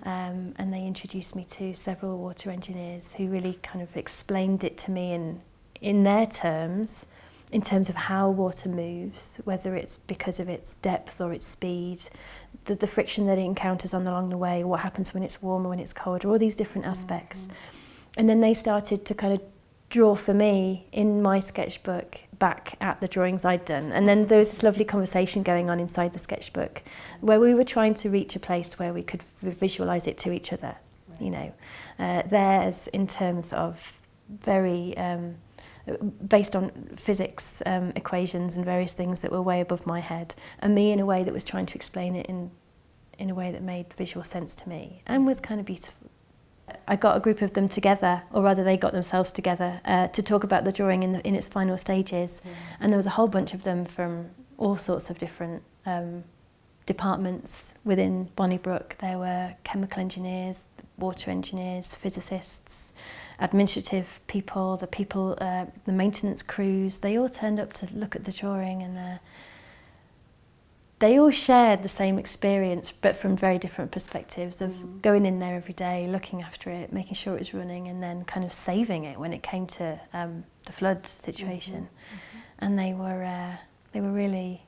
and they introduced me to several water engineers who really kind of explained it to me in their terms, in terms of how water moves, whether it's because of its depth or its speed, the friction that it encounters along the way, what happens when it's warmer, when it's colder, all these different aspects. And then they started to kind of draw for me in my sketchbook back at the drawings I'd done. And then there was this lovely conversation going on inside the sketchbook where we were trying to reach a place where we could visualise it to each other, you know. Theirs in terms of very... based on physics equations and various things that were way above my head, and me in a way that was trying to explain it in a way that made visual sense to me and was kind of beautiful. I got a group of them together, or rather they got themselves together to talk about the drawing in its final stages, and there was a whole bunch of them from all sorts of different departments within Bonnybrook. There were chemical engineers, water engineers, physicists, administrative people, the maintenance crews. They all turned up to look at the drawing, and they all shared the same experience, but from very different perspectives of going in there every day, looking after it, making sure it was running, and then kind of saving it when it came to the flood situation. And they were really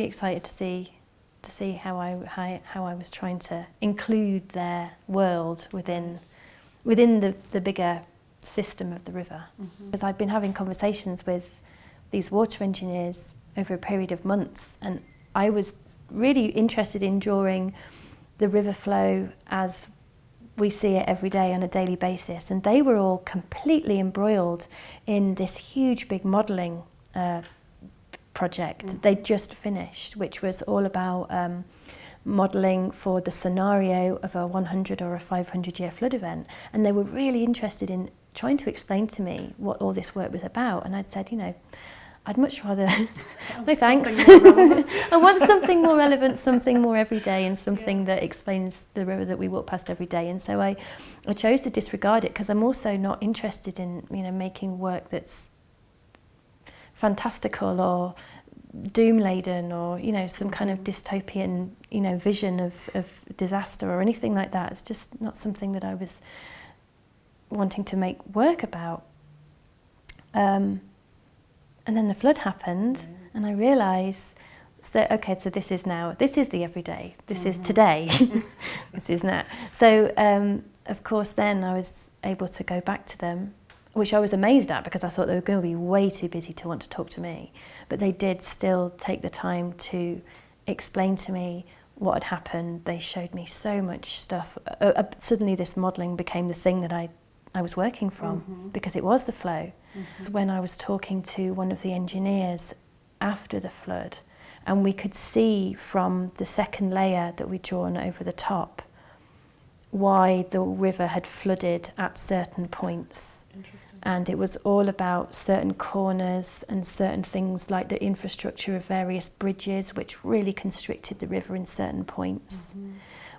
excited to see how I was trying to include their world within the bigger system of the river. Because I've been having conversations with these water engineers over a period of months, and I was really interested in drawing the river flow as we see it every day on a daily basis, and they were all completely embroiled in this huge big modelling project they'd just finished, which was all about modelling for the scenario of a 100 or a 500 year flood event, and they were really interested in trying to explain to me what all this work was about. And I'd said, you know, I'd much rather no thanks. I want something more relevant, something more everyday, and something that explains the river that we walk past every day. And so I chose to disregard it, because I'm also not interested in, you know, making work that's fantastical or doom-laden, or, you know, some kind of dystopian, you know, vision of disaster or anything like that. It's just not something that I was wanting to make work about. And then the flood happened, and I realised, so this is the everyday, this is today, this is now. So of course then I was able to go back to them, which I was amazed at, because I thought they were going to be way too busy to want to talk to me. But they did still take the time to explain to me what had happened. They showed me so much stuff. Suddenly this modelling became the thing that I was working from, because it was the flow. When I was talking to one of the engineers after the flood, and we could see from the second layer that we'd drawn over the top why the river had flooded at certain points. And it was all about certain corners and certain things like the infrastructure of various bridges, which really constricted the river in certain points.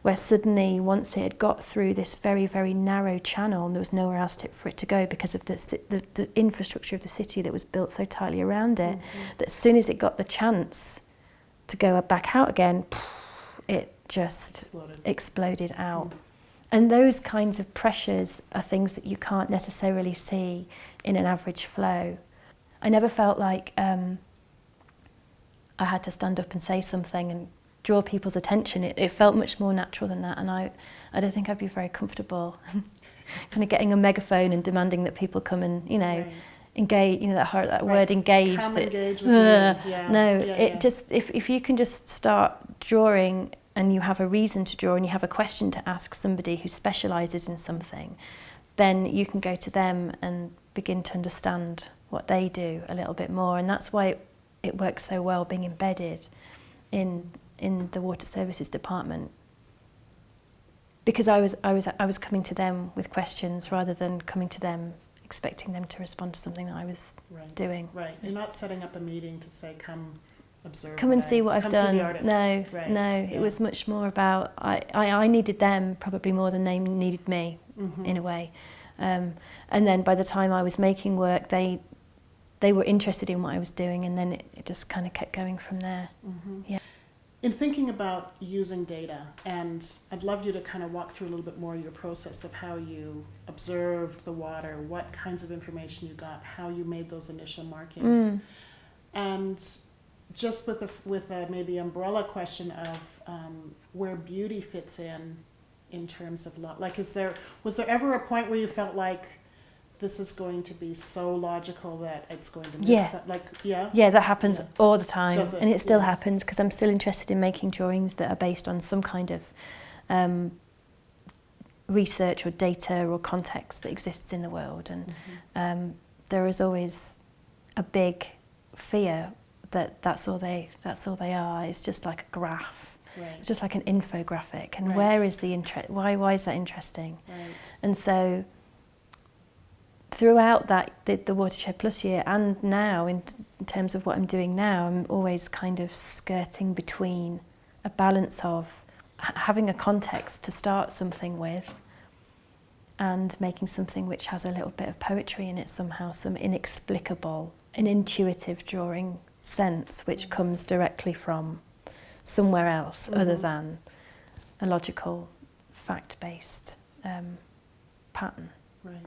Where suddenly, once it had got through this very, very narrow channel, and there was nowhere else for it to go because of the infrastructure of the city that was built so tightly around it, that as soon as it got the chance to go back out again, it just exploded out. And those kinds of pressures are things that you can't necessarily see in an average flow. I never felt like I had to stand up and say something and draw people's attention. It felt much more natural than that, and I don't think I'd be very comfortable kind of getting a megaphone and demanding that people come and, you know, engage, you know, that word engage. Come engage with me. It just, if you can just start drawing and you have a reason to draw and you have a question to ask somebody who specialises in something, then you can go to them and begin to understand what they do a little bit more. And that's why it works so well being embedded in the water services department, because I was coming to them with questions rather than coming to them expecting them to respond to something that I was doing. Right. You're not setting up a meeting to say, come observe. Come and see what I've done. No. Yeah. It was much more about I needed them probably more than they needed me, in a way. And then by the time I was making work, they were interested in what I was doing, and then it just kind of kept going from there. Yeah. in thinking about using data, and I'd love you to kind of walk through a little bit more your process of how you observed the water, what kinds of information you got, how you made those initial markings. And just with a maybe umbrella question of where beauty fits in terms of like, was there ever a point where you felt like this is going to be so logical that it's going to miss yeah, that happens all the time. Does it? And it still happens, because I'm still interested in making drawings that are based on some kind of research or data or context that exists in the world. And there is always a big fear that that's all they are. It's just like a graph. Right. It's just like an infographic. And Right. where is the interest? Why is that interesting? Right. And so throughout that, the Watershed Plus year, and now in terms of what I'm doing now, I'm always kind of skirting between a balance of having a context to start something with and making something which has a little bit of poetry in it somehow, some inexplicable, an intuitive drawing sense which comes directly from somewhere else other than a logical, fact-based pattern. Right.